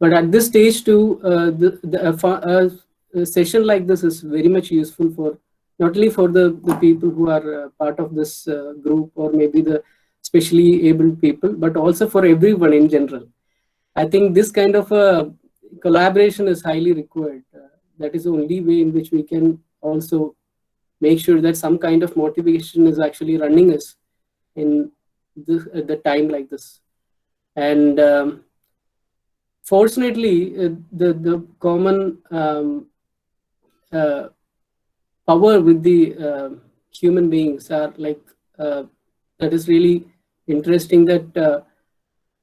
But at this stage too, a session like this is very much useful for not only for the people who are part of this group, or maybe the specially abled people, but also for everyone in general. I think this kind of a collaboration is highly required. That is the only way in which we can also make sure that some kind of motivation is actually running us in this, at the time like this. And fortunately, the common uh, power with the human beings are like that is really interesting, that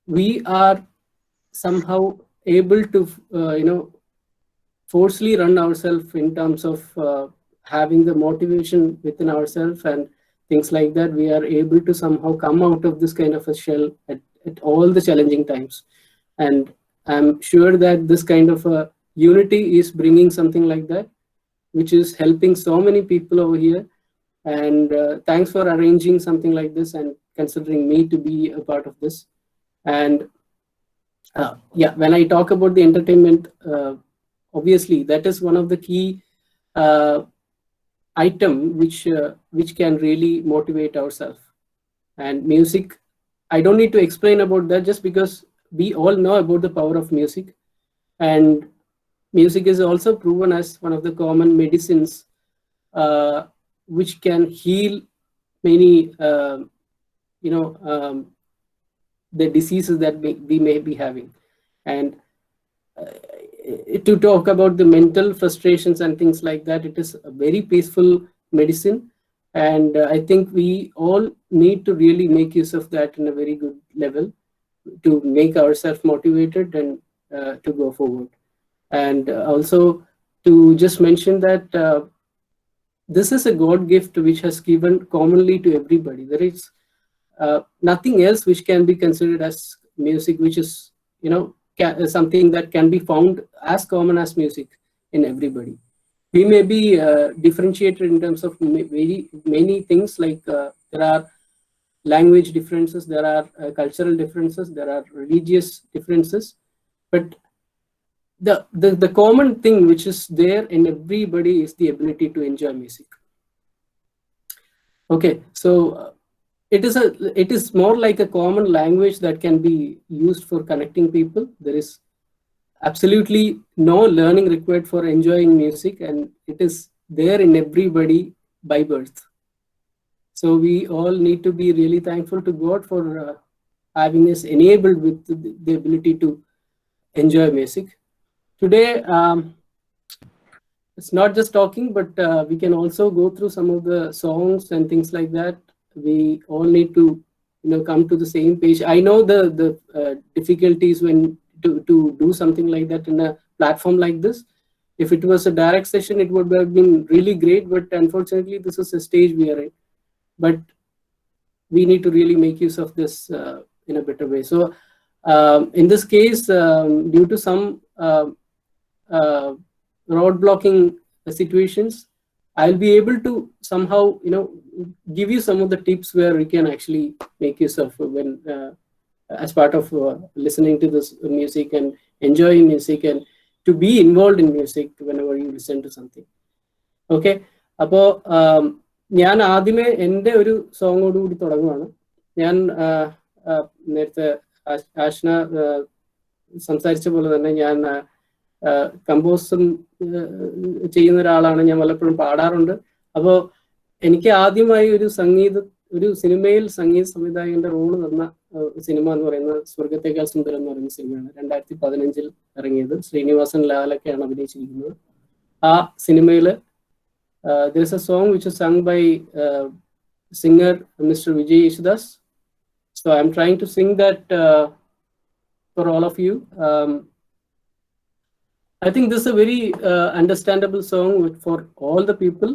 we are somehow able to forcefully run ourselves in terms of having the motivation within ourselves and things like that. We are able to somehow come out of this kind of a shell at all the challenging times. And I'm sure that this kind of a unity is bringing something like that, which is helping so many people over here. And thanks for arranging something like this and considering me to be a part of this. And yeah, when I talk about the entertainment, obviously that is one of the key uh, item which can really motivate ourselves. And music, I don't need to explain about that, just because we all know about the power of music. And music is also proven as one of the common medicines uh, which can heal many the diseases that we may be having. And to talk about the mental frustrations and things like that, it is a very peaceful medicine. And I think we all need to really make use of that in a very good level to make ourselves motivated and to go forward. And also to just mention that this is a God gift which has given commonly to everybody. There is nothing else which can be considered as music, which is something that can be found as common as music in everybody. We may be differentiated in terms of very many things, like there are language differences, there are cultural differences, there are religious differences, but the common thing which is there in everybody is the ability to enjoy music. Okay, so it is more like a common language that can be used for connecting people. There is absolutely no learning required for enjoying music, and it is there in everybody by birth. So we all need to be really thankful to God for having us enabled with the ability to enjoy music. Today, it's not just talking, but we can also go through some of the songs and things like that. We all need to come to the same page. I know the difficulties when to do something like that in a platform like this. If it was a direct session, it would have been really great, but unfortunately this is a stage we are in. But we need to really make use of this in a better way. So in this case, due to some road blocking situations, I'll be able to somehow give you some of the tips where we can actually make use of when as part of listening to this music and enjoying music, and to be involved in music whenever you listen to something. Okay, അപ്പോൾ ഞാൻ ആദ്യമേ എൻ്റെ ഒരു സോങ്ങോട് കൂടി തുടങ്ങുവാണ്. ഞാൻ നേരത്തെ ആഷ്ന സംസാരിച്ച പോലെ തന്നെ ഞാൻ കമ്പോസും ചെയ്യുന്ന ഒരാളാണ്. ഞാൻ പലപ്പോഴും പാടാറുണ്ട്. അപ്പോൾ എനിക്ക് ആദ്യമായി ഒരു സിനിമയിൽ സംഗീത സംവിധായകന്റെ റോള് തന്ന സിനിമ എന്ന് പറയുന്നത് സ്വർഗത്തേക്കാൾ സുന്ദരം എന്ന് പറയുന്ന സിനിമയാണ്. 2015 ഇറങ്ങിയത്. ശ്രീനിവാസൻ ലാലൊക്കെയാണ് അഭിനയിച്ചിരിക്കുന്നത്. ആ സിനിമയിൽ there is a song which is sung by singer Mr. Vijay Yesudas. So I'm trying to sing that for all of you. I think this is a very understandable song for all the people.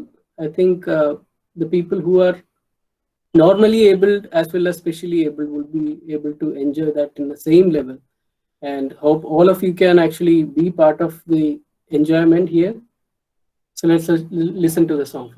I think the people who are normally able as well as specially able will be able to enjoy that in the same level, and hope all of you can actually be part of the enjoyment here. So let's listen to the song.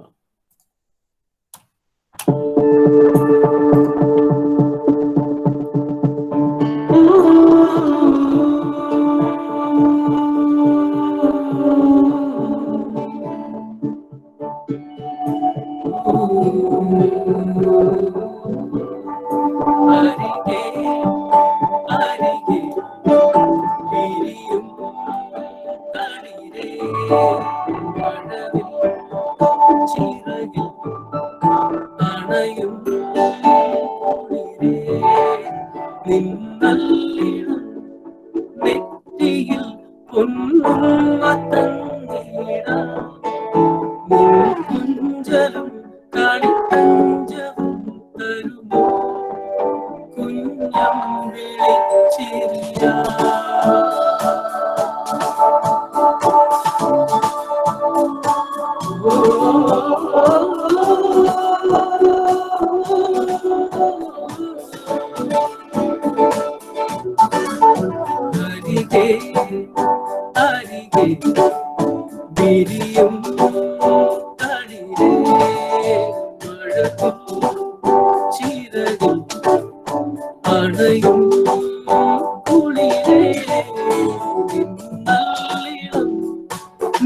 അരികെ അരികെ വിരിയും തളിരേ മഴവിൽ ചിറകിൽ അണയും കുളിരേ നിന്നല്ലിടം നെറ്റിയിൽ പൊന്നുമ്മ തന്നിടാം നിൻ കുഞ്ചലും കളിത്തഞ്ചവും തരുമോ കുഞ്ഞം വിളിച്ചിരിയാ അരികെ അരികെ വിരിയും തളിരേ മഴവിൽ ചിറകിൽ അണയും കുളിരേ നിന്നല്ലിടം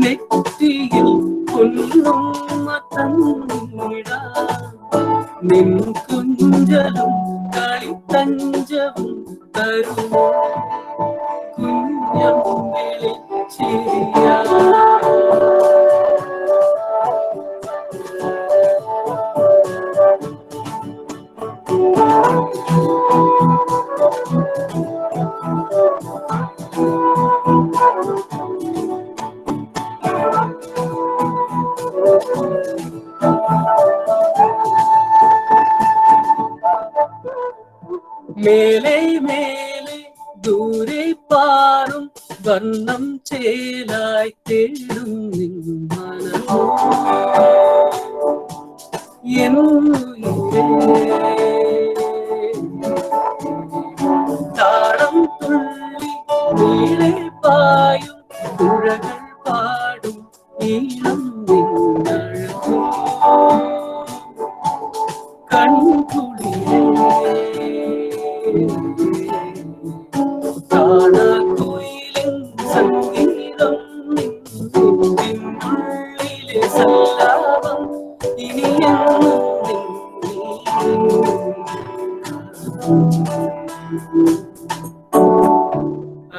നെറ്റിയിൽ പൊന്നുമ്മ തന്നിടാം നിൻ കുഞ്ചലും കളിത്തഞ്ചവും തരുമോ കുഞ്ഞം വിളിച്ചിരിയാ മേലെ മേലെ ദൂരെ പാറും വർണ്ണം ചേലായി തേടും നിൻ മനമോ എന്നുയിരേ താളം തുള്ളി നീളെ പായും പുഴകൾ പാടും ഈളം നിന്നഴകോ കൺകുളിരേ കാണാക്കുയിലിൻ സംഗീതം നിന്നുള്ളിലെ സല്ലാപം ഇനിയെന്നും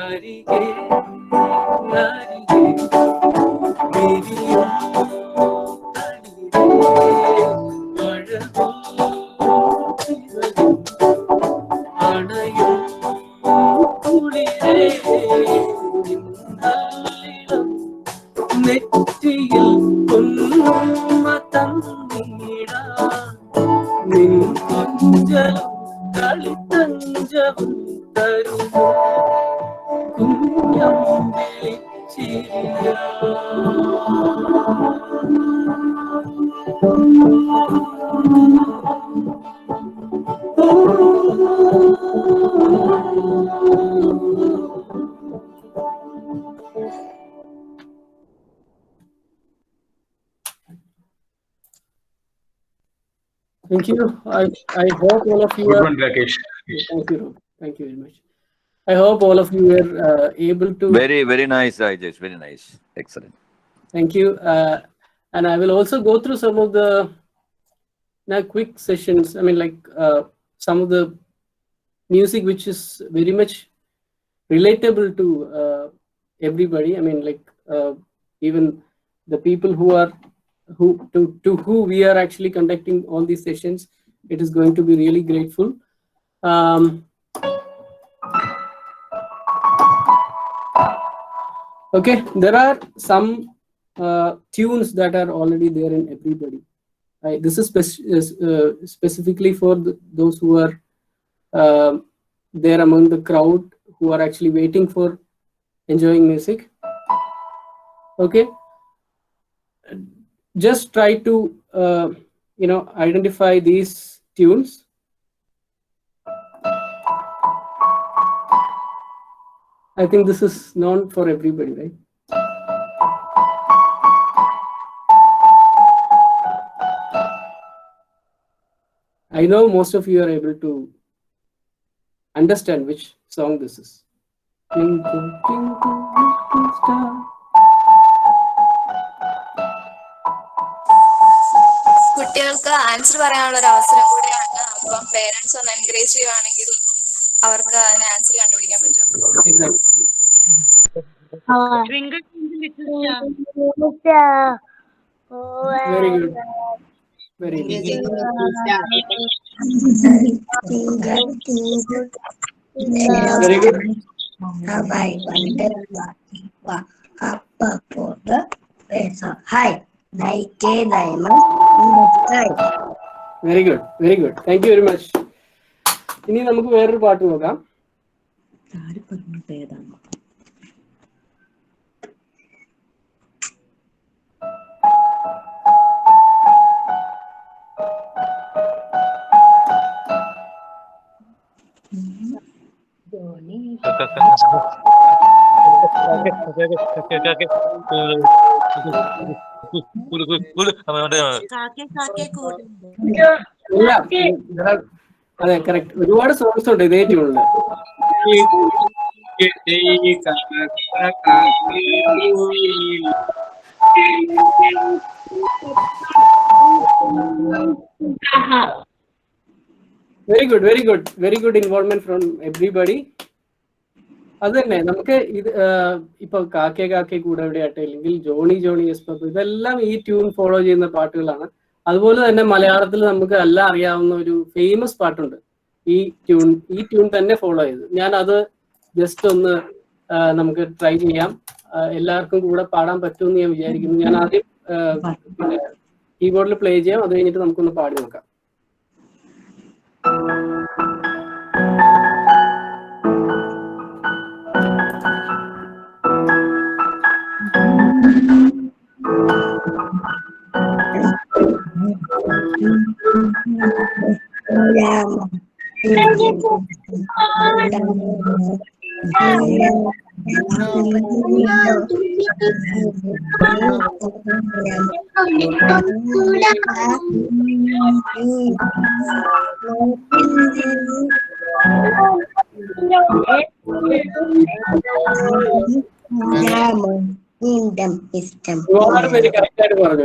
അരികെ അരികെ വിരിയും തളിരേ മഴവിൽ ചിറകിൽ അണയും കുളിരേ നിന്നല്ലിടം നെറ്റിയിൽ പൊന്നുമ്മ തന്നിടാം നിൻ കുഞ്ചലും കളിത്തഞ്ചവും തരുമോ കുഞ്ഞം വിളിച്ചിരിയാ Thank you. I hope all of you Good are. one, Rakesh. Thank you, Rob. Thank you very much. I hope all of you were able to. Very nice, Rajesh. Very nice. Excellent. Thank you. And I will also go through some of the quick sessions. I mean, like some of the music which is very much relatable to everybody. I mean, like even the people who are to who we are actually conducting all these sessions. It is going to be really grateful. Okay, there are some tunes that are already there in everybody. This is specifically for those who are there among the crowd who are actually waiting for enjoying music. Okay, just try to identify these tunes. I think this is known for everybody, right? I know most of you are able to understand which song this is. Twinkle, twinkle, little star. കുട്ടികൾക്ക് answer പറയാനുള്ള ഒരു അവസരം കൂടിയാണ്. അപ്പം parents ഒന്ന് encourage ചെയ്യുവാണെങ്കിൽ അവർക്ക് അതിന് ആൻസർ കണ്ടുപിടിക്കാൻ പറ്റും. Exactly. Twinkle twinkle little star. Very good. Very good. Very good. Hi, night diamond in the sky. Very good. Very good. Thank you very much. ഇനി നമുക്ക് വേറൊരു പാട്ട് നോക്കാം. അതെ കറക്റ്റ്. ഒരുപാട് സോങ്സ് ഉണ്ട് ഇതേ ട്യൂണില്. Very good, very good, very good involvement from everybody. അത് തന്നെ നമുക്ക് ഇത് ഇപ്പൊ കാക്കേ കാക്കേ കൂടെ എവിടെയാട്ടെ, അല്ലെങ്കിൽ ജോണി ജോണി യെസ് പപ്പു, ഇതെല്ലാം ഈ ട്യൂൺ ഫോളോ ചെയ്യുന്ന പാട്ടുകളാണ്. അതുപോലെ തന്നെ മലയാളത്തിൽ നമുക്ക് എല്ലാം അറിയാവുന്ന ഒരു ഫേമസ് പാട്ടുണ്ട് ഈ ട്യൂൺ തന്നെ ഫോളോ ചെയ്ത്. ഞാൻ അത് ജസ്റ്റ് ഒന്ന് നമുക്ക് ട്രൈ ചെയ്യാം. എല്ലാവർക്കും കൂടെ പാടാൻ പറ്റുമെന്ന് ഞാൻ വിചാരിക്കുന്നു. ഞാൻ ആദ്യം കീബോർഡിൽ പ്ലേ ചെയ്യാം, അത് കഴിഞ്ഞിട്ട് നമുക്കൊന്ന് പാടി നോക്കാം.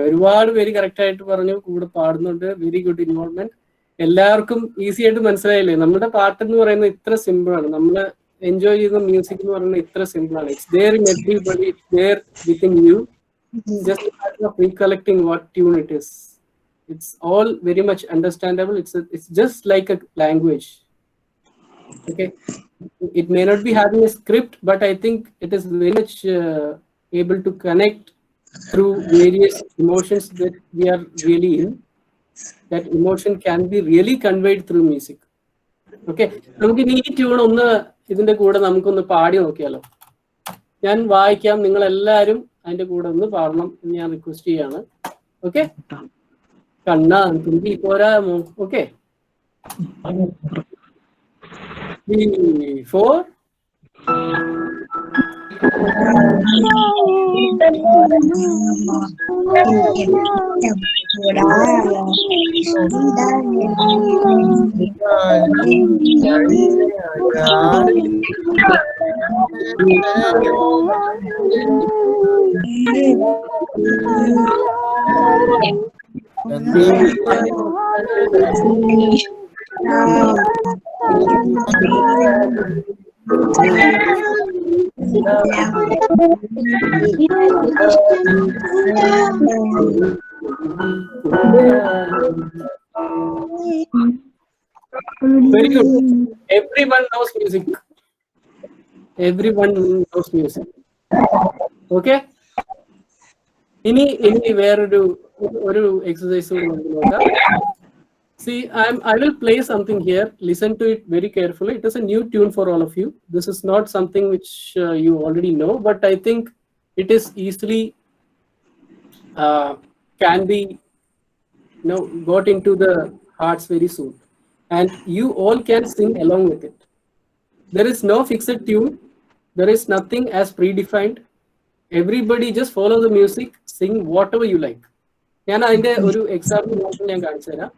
ഒരുപാട് പേര് കറക്റ്റ് ആയിട്ട് പറഞ്ഞു, കൂടെ പാടുന്നുണ്ട്. Very good involvement. എല്ലാവർക്കും ഈസി ആയിട്ട് മനസ്സിലായില്ലേ? നമ്മുടെ പാട്ട് എന്ന് പറയുന്നത് ഇത്ര സിമ്പിൾ ആണ്. നമ്മൾ എൻജോയ് ചെയ്യുന്ന മ്യൂസിക് എന്ന് പറയുന്നത് ഇത്ര സിമ്പിൾ ആണ്. It's there in everybody, it's there within you. Just a matter of recollecting what tune it is. It's all very much understandable. It's just like a language. Okay, it may not be having a script, but I think it is very much able to connect through various emotions that we are really in. That emotion can be really conveyed through music. Okay, നമുക്ക് ഈ tune ഒന്ന് ഇതിന്റെ കൂടെ നമുക്കൊന്ന് പാടി നോക്കിയാലോ? ഞാൻ വായിക്കാം, നിങ്ങൾ എല്ലാവരും അതിന്റെ കൂടെ ഒന്ന് പാടണം എന്ന് ഞാൻ റിക്വസ്റ്റ് ചെയ്യാണ്. ഓക്കെ, കണ്ണാ തുമ്പി പോരാമോ? Okay, 3, 4. Very good. Everyone knows music. Everyone knows music. Okay. ഇനി വേറൊരു എക്സസൈസ് കൂടി നമുക്ക് നോക്കാം. See, I will play something here. Listen to it very carefully. It is a new tune for all of you. This is not something which you already know, but I think it is easily can be got into the hearts very soon, and you all can sing along with it. There is no fixed tune. There is nothing as predefined. Everybody just follow the music, sing whatever you like. ഞാൻ അതിന്റെ ഒരു example ഞാൻ കാണിച്ചു തരാം.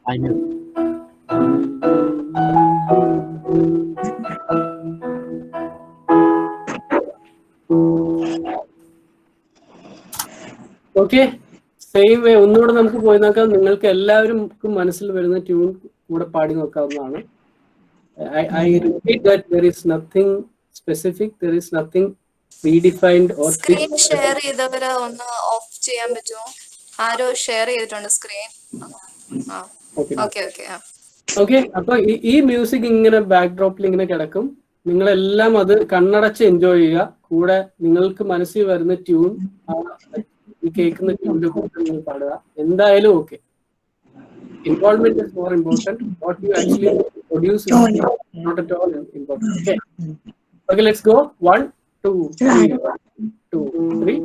I know. Okay, same way ഒന്നുകൂടെ നമുക്ക് പോയി നോക്കാം. നിങ്ങൾക്ക് എല്ലാവർക്കും മനസ്സിൽ വരുന്ന ട്യൂൺ കൂടെ പാടി നോക്കാവുന്നതാണ്. I repeat that there is nothing specific, there is nothing predefined or screen fixed. Share ചെയ്തവരെ ഒന്ന് ഓഫ് ചെയ്യാൻ പറ്റുമോ? ആരോ ഷെയർ ചെയ്തിട്ടുണ്ട് screen. Okay. Okay okay. Okay, അപ്പൊ ഈ മ്യൂസിക് ഇങ്ങനെ ബാക്ക്ഡ്രോപ്പിൽ ഇങ്ങനെ കിടക്കും. നിങ്ങളെല്ലാം അത് കണ്ണടച്ച് എൻജോയ് ചെയ്യുക. കൂടെ നിങ്ങൾക്ക് മനസ്സിൽ വരുന്ന ട്യൂൺ ഈ കേൾക്കുന്ന ട്യൂണിന്റെ കൂടെ നിങ്ങൾ പാടുക. എന്തായാലും okay. Involvement is more important. What you actually produce is not at all important. Okay. Okay, let's go. 1, 2, 3. 1, 2, 3.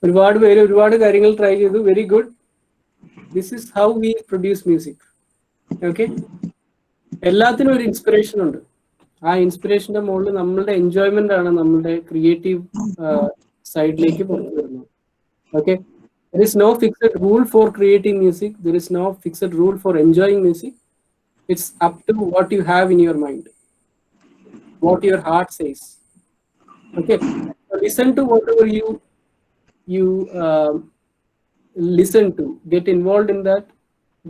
ഒരുപാട് പേര് ഒരുപാട് കാര്യങ്ങൾ ട്രൈ ചെയ്തു. Very good. This is how we produce music. Okay, എല്ലാത്തിനും ഒരു ഇൻസ്പിറേഷൻ ഉണ്ട്. ആ ഇൻസ്പിറേഷന്റെ മുകളിൽ നമ്മളുടെ എൻജോയ്മെന്റ് ആണ് നമ്മളുടെ ക്രിയേറ്റീവ് സൈഡിലേക്ക് പുറത്തു വരുന്നത്. Okay, there is no fixed rule for creating music, there is no fixed rule for enjoying music. It's up to what you have in your mind, what your heart says. Okay, so listen to whatever you listen to, get involved in that.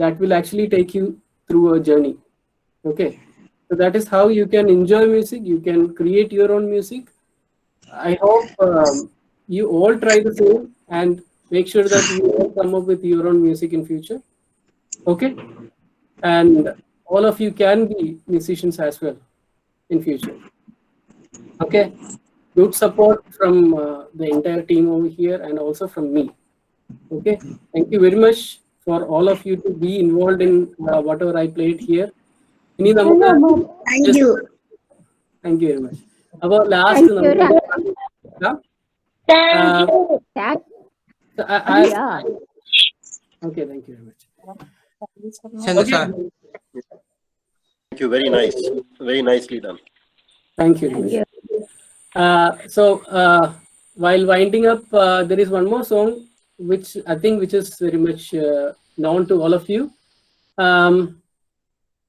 That will actually take you through a journey. Okay, so that is how you can enjoy music, you can create your own music. I hope you all try the same and make sure that you all come up with your own music in future. Okay, and all of you can be musicians as well in future. Okay, good support from the entire team over here and also from me. Okay, thank you very much for all of you to be involved in whatever I played here. Thank you. Thank you very much. About last okay, thank you very much. Okay. Thank you. Very nice. Very nicely done. Thank you. So while winding up, there is one more song which I think is very much known to all of you.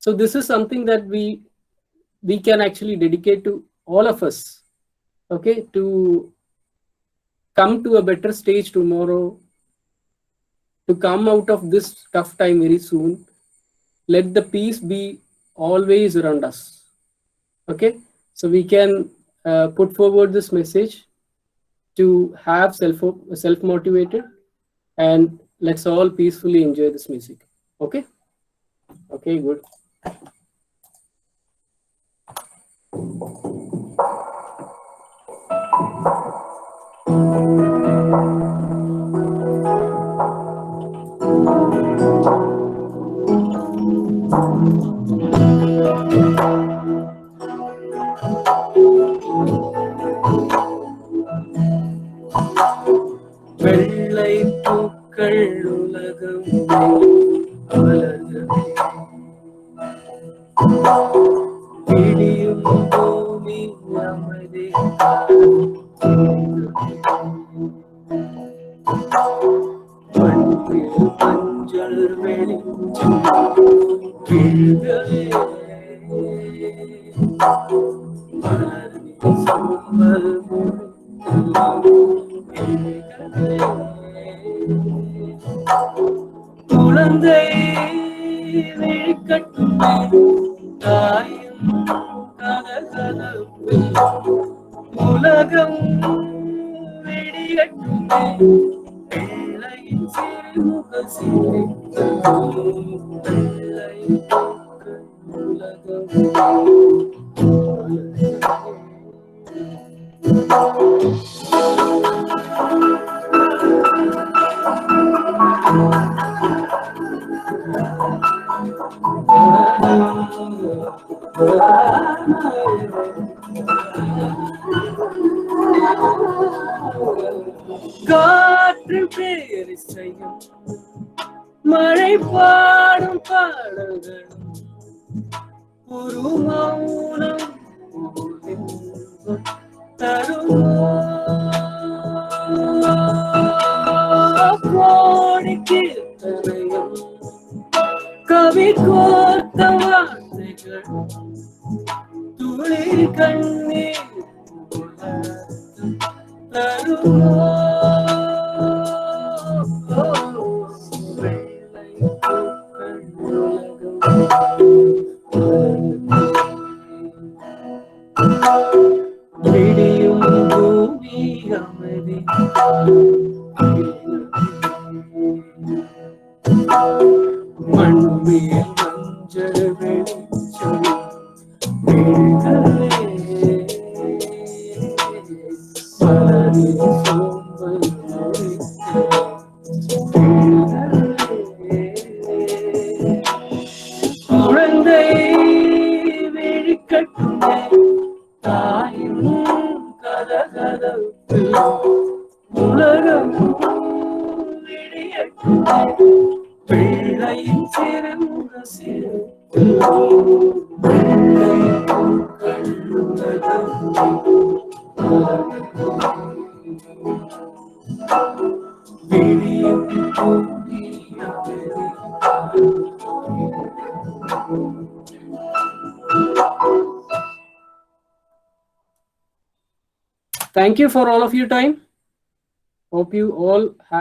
So this is something that we can actually dedicate to all of us. Okay, to come to a better stage tomorrow, to come out of this tough time very soon. Let the peace be always around us. Okay, so we can put forward this message to have self motivated, and let's all peacefully enjoy this music. Okay, okay, good. வெள்ளை பூக்கள் உலகம் அமைதி மண்ணில் மஞ்சள் வெளிச்சம் வீழ்கவே மனதில் சம்பல் குழந்தை விழிக்கட்டுமே தாயும் கதகதப்பு உலகம் விடியட்டுமே பிள்ளையின் சிறுமுக சிரிப்பு பிள்ளையின் உலகம் காற்று பேரி செய்யும் மழை பாடும் பாடல்களும் ஒரு மௌனம் கோடி கீர்த்தனையும் கவி கோர்த்த வார்த்தைகள் துளி கண்ணீர் தருமோ விடியும் பூமி அமைதி மண்ணில் மஞ்சள் வெளிச்சம் வீழ்கவே மனதில் சோம்பல் குழந்தை விழிக்கட்டுமே தாயும் கதகதப்பு உலகம் விடியட்டுமே பிள்ளையின் சிறுமுக சிரிப்பு விடியும் பூமி அமைதி Thank you for all of your time. Hope you all have